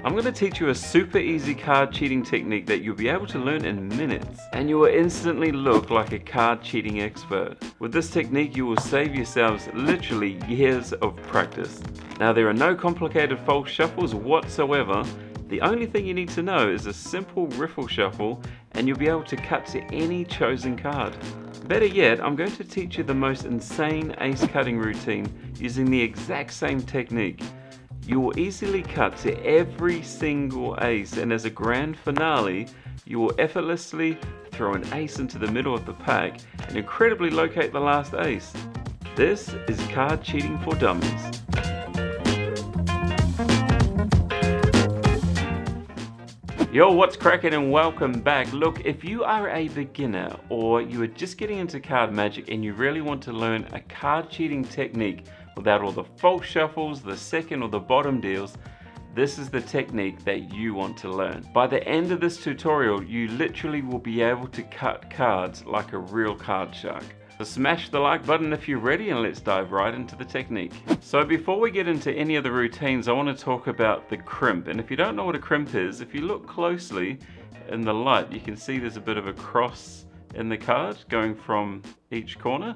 I'm going to teach you a super easy card cheating technique that you'll be able to learn in minutes, and you will instantly look like a card cheating expert. With this technique you will save yourselves literally years of practice. Now there are no complicated false shuffles whatsoever. The only thing you need to know is a simple riffle shuffle and you'll be able to cut to any chosen card. Better yet, I'm going to teach you the most insane ace cutting routine using the exact same technique. You will easily cut to every single ace, and as a grand finale, you will effortlessly throw an ace into the middle of the pack and incredibly locate the last ace. This is card cheating for dummies. Yo, what's cracking and welcome back. Look, if you are a beginner or you are just getting into card magic and you really want to learn a card cheating technique without all the false shuffles, the second or the bottom deals, this is the technique that you want to learn. By the end of this tutorial, you literally will be able to cut cards like a real card shark. So smash the like button if you're ready and let's dive right into the technique. So before we get into any of the routines, I want to talk about the crimp. And if you don't know what a crimp is, if you look closely in the light, you can see there's a bit of a cross in the card going from each corner.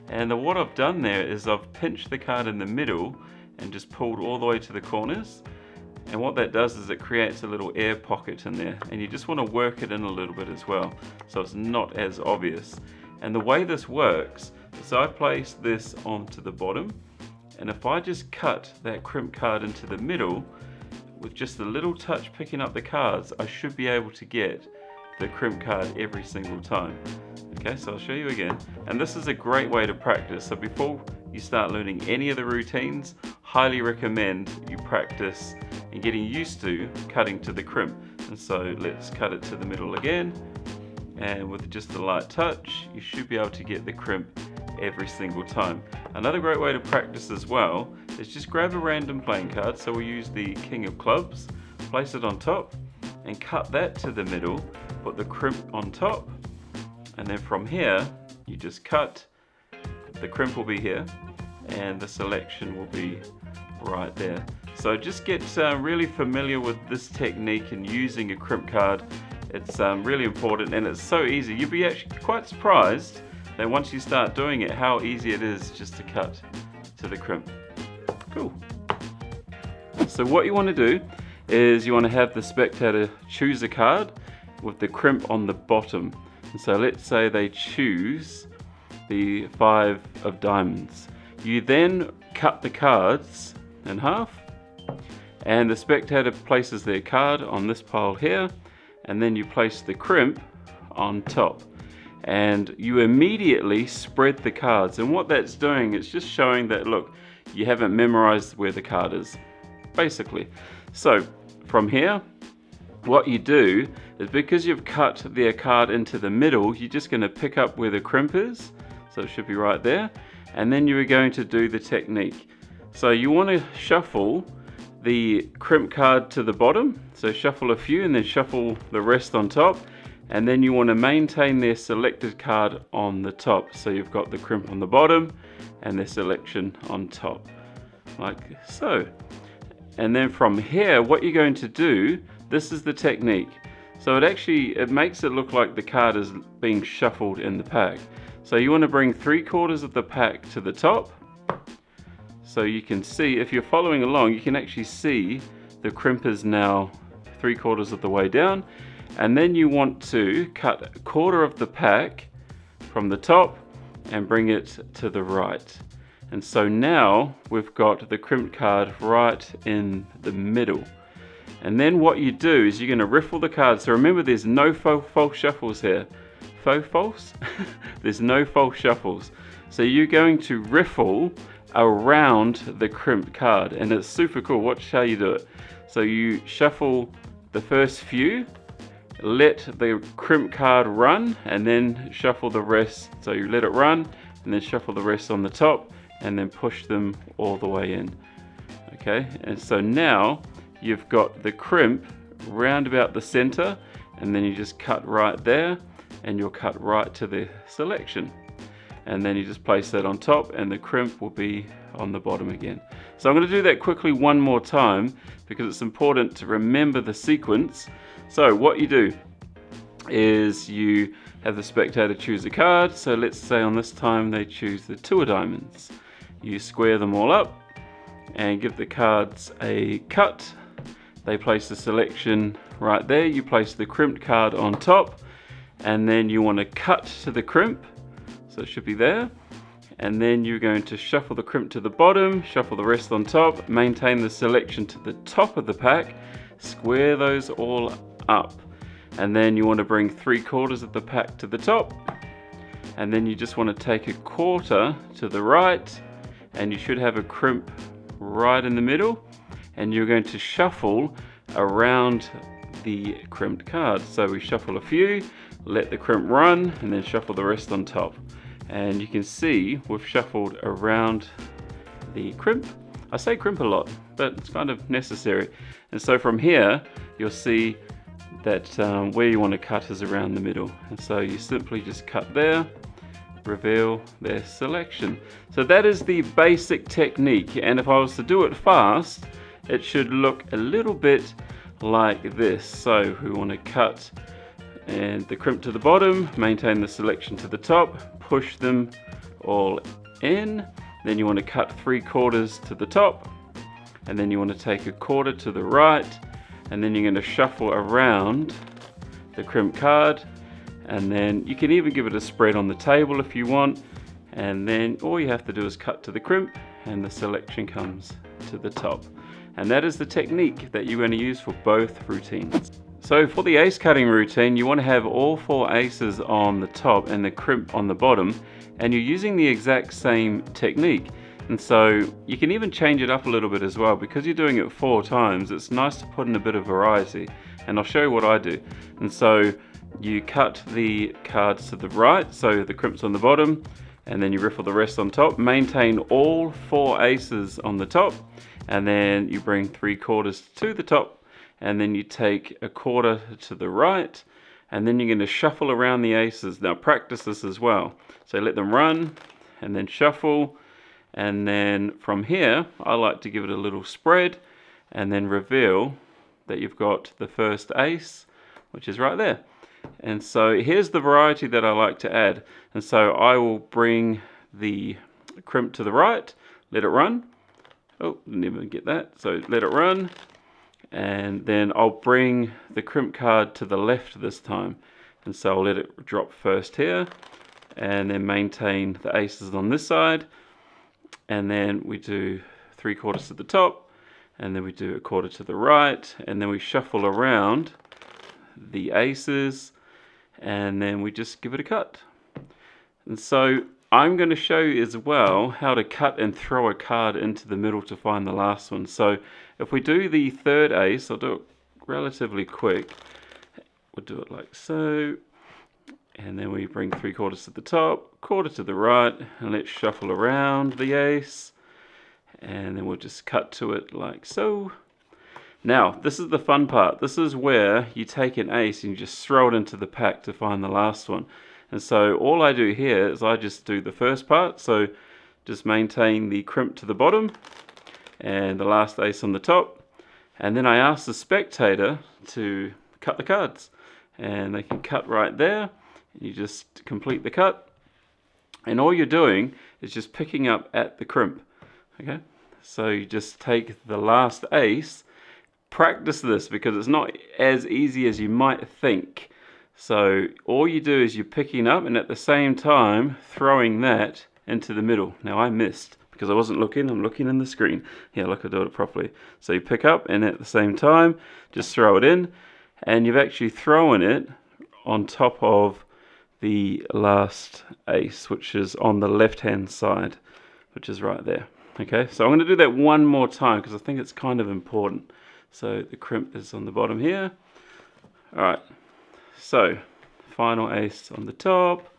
And what I've done there is I've pinched the card in the middle and just pulled all the way to the corners. And what that does is it creates a little air pocket in there, and you just want to work it in a little bit as well so it's not as obvious. And the way this works is I place this onto the bottom, and if I just cut that crimp card into the middle with just a little touch picking up the cards, I should be able to get the crimp card every single time. Okay, so I'll show you again. And this is a great way to practice. So before you start learning any of the routines, highly recommend you practice and getting used to cutting to the crimp. And so let's cut it to the middle again. And with just a light touch, you should be able to get the crimp every single time. Another great way to practice as well is just grab a random playing card. So we'll use the King of Clubs, place it on top and cut that to the middle, put the crimp on top, and then from here, you just cut, the crimp will be here, and the selection will be right there. So just get really familiar with this technique and using a crimp card. It's really important and it's so easy. You'll be actually quite surprised that once you start doing it, how easy it is just to cut to the crimp. Cool. So what you want to do is you want to have the spectator choose a card with the crimp on the bottom. And so let's say they choose the 5 of diamonds. You then cut the cards in half, and the spectator places their card on this pile here, and then you place the crimp on top. And you immediately spread the cards. And what that's doing, it's just showing that, look, you haven't memorized where the card is, basically. So from here, what you do is, because you've cut their card into the middle, you're just going to pick up where the crimp is. So it should be right there. And then you're going to do the technique. So you want to shuffle the crimp card to the bottom. So shuffle a few and then shuffle the rest on top. And then you want to maintain their selected card on the top. So you've got the crimp on the bottom and their selection on top, like so. And then from here, what you're going to do, this is the technique. So it makes it look like the card is being shuffled in the pack. So you want to bring 3/4 of the pack to the top. So you can see, if you're following along, you can actually see the crimp is now 3/4 of the way down. And then you want to cut 1/4 of the pack from the top and bring it to the right. And so now we've got the crimp card right in the middle. And then what you do is you're going to riffle the cards. So remember, there's no false shuffles here. False? There's no false shuffles. So you're going to riffle around the crimp card, and it's super cool. Watch how you do it. So you shuffle the first few, let the crimp card run, and then shuffle the rest. So you let it run and then shuffle the rest on the top and then push them all the way in. Okay, and so now you've got the crimp round about the center, and then you just cut right there and you'll cut right to the selection. And then you just place that on top and the crimp will be on the bottom again. So I'm going to do that quickly one more time because it's important to remember the sequence. So what you do is you have the spectator choose a card. So let's say on this time they choose the 2 of diamonds. You square them all up and give the cards a cut. They place the selection right there. You place the crimped card on top, and then you want to cut to the crimp, so it should be there. And then you're going to shuffle the crimp to the bottom, shuffle the rest on top, maintain the selection to the top of the pack, square those all up. And then you want to bring 3/4 of the pack to the top, and then you just want to take a quarter to the right, and you should have a crimp right in the middle, and you're going to shuffle around the crimped card. So we shuffle a few, let the crimp run, and then shuffle the rest on top. And you can see we've shuffled around the crimp. I say crimp a lot, but it's kind of necessary. And so from here, you'll see that where you want to cut is around the middle. And so you simply just cut there, reveal their selection. So that is the basic technique. And if I was to do it fast, it should look a little bit like this. So we want to cut and the crimp to the bottom, maintain the selection to the top, push them all in. Then you want to cut 3/4 to the top, and then you want to take a quarter to the right, and then you're going to shuffle around the crimp card, and then you can even give it a spread on the table if you want, and then all you have to do is cut to the crimp and the selection comes to the top. And that is the technique that you're going to use for both routines. So for the ace cutting routine, you want to have all 4 aces on the top and the crimp on the bottom, and you're using the exact same technique. And so you can even change it up a little bit as well. Because you're doing it 4 times, it's nice to put in a bit of variety, and I'll show you what I do. And so you cut the cards to the right, so the crimp's on the bottom, and then you riffle the rest on top. Maintain all 4 aces on the top, and then you bring 3/4 to the top, and then you take a quarter to the right, and then you're going to shuffle around the aces. Now practice this as well. So let them run, and then shuffle, and then from here, I like to give it a little spread, and then reveal that you've got the first ace, which is right there. And so here's the variety that I like to add. And so I will bring the crimp to the right, let it run. Oh, didn't even get that. So let it run. And then I'll bring the crimp card to the left this time. And so I'll let it drop first here, and then maintain the aces on this side. And then we do 3/4 to the top, and then we do a quarter to the right, and then we shuffle around the aces, and then we just give it a cut. And so I'm going to show you as well how to cut and throw a card into the middle to find the last one. So if we do the third ace, I'll do it relatively quick. We'll do it like so, and then we bring 3/4 to the top, quarter to the right, and let's shuffle around the ace, and then we'll just cut to it like so. Now this is the fun part. This is where you take an ace and you just throw it into the pack to find the last one. And so all I do here is I just do the first part, so just maintain the crimp to the bottom and the last ace on the top, and then I ask the spectator to cut the cards, and they can cut right there. You just complete the cut, and all you're doing is just picking up at the crimp. Okay, so you just take the last ace. Practice this because it's not as easy as you might think. So all you do is you're picking up and at the same time throwing that into the middle. Now I missed because I wasn't looking, I'm looking in the screen. Yeah, look, I do it properly. So you pick up and at the same time just throw it in, and you've actually thrown it on top of the last ace, which is on the left hand side, which is right there. Okay, so I'm going to do that one more time because I think it's kind of important. So the crimp is on the bottom here. Alright, so final ace on the top,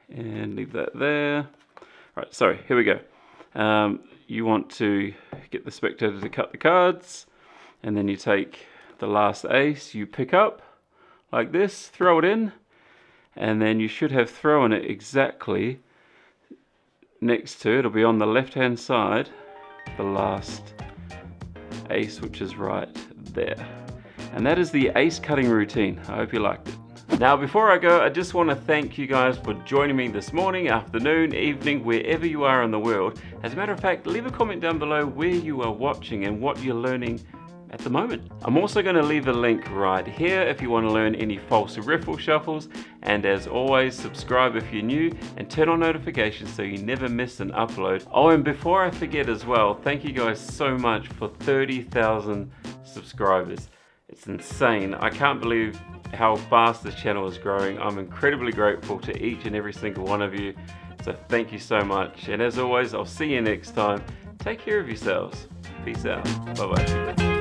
and leave that there. Alright, sorry, here we go. You want to get the spectator to cut the cards, and then you take the last ace, you pick up like this, throw it in, and then you should have thrown it exactly next to it. It'll be on the left hand side the last ace, which is right there. And that is the ace cutting routine. I hope you liked it. Now before I go, I just want to thank you guys for joining me this morning, afternoon, evening, wherever you are in the world. As a matter of fact, leave a comment down below where you are watching and what you're learning at the moment. I'm also going to leave a link right here if you want to learn any false riffle shuffles, and as always, subscribe if you're new and turn on notifications so you never miss an upload. Oh, and before I forget as well, thank you guys so much for 30,000 subscribers. It's insane. I can't believe how fast this channel is growing. I'm incredibly grateful to each and every single one of you. So thank you so much. And as always, I'll see you next time. Take care of yourselves. Peace out. Bye-bye.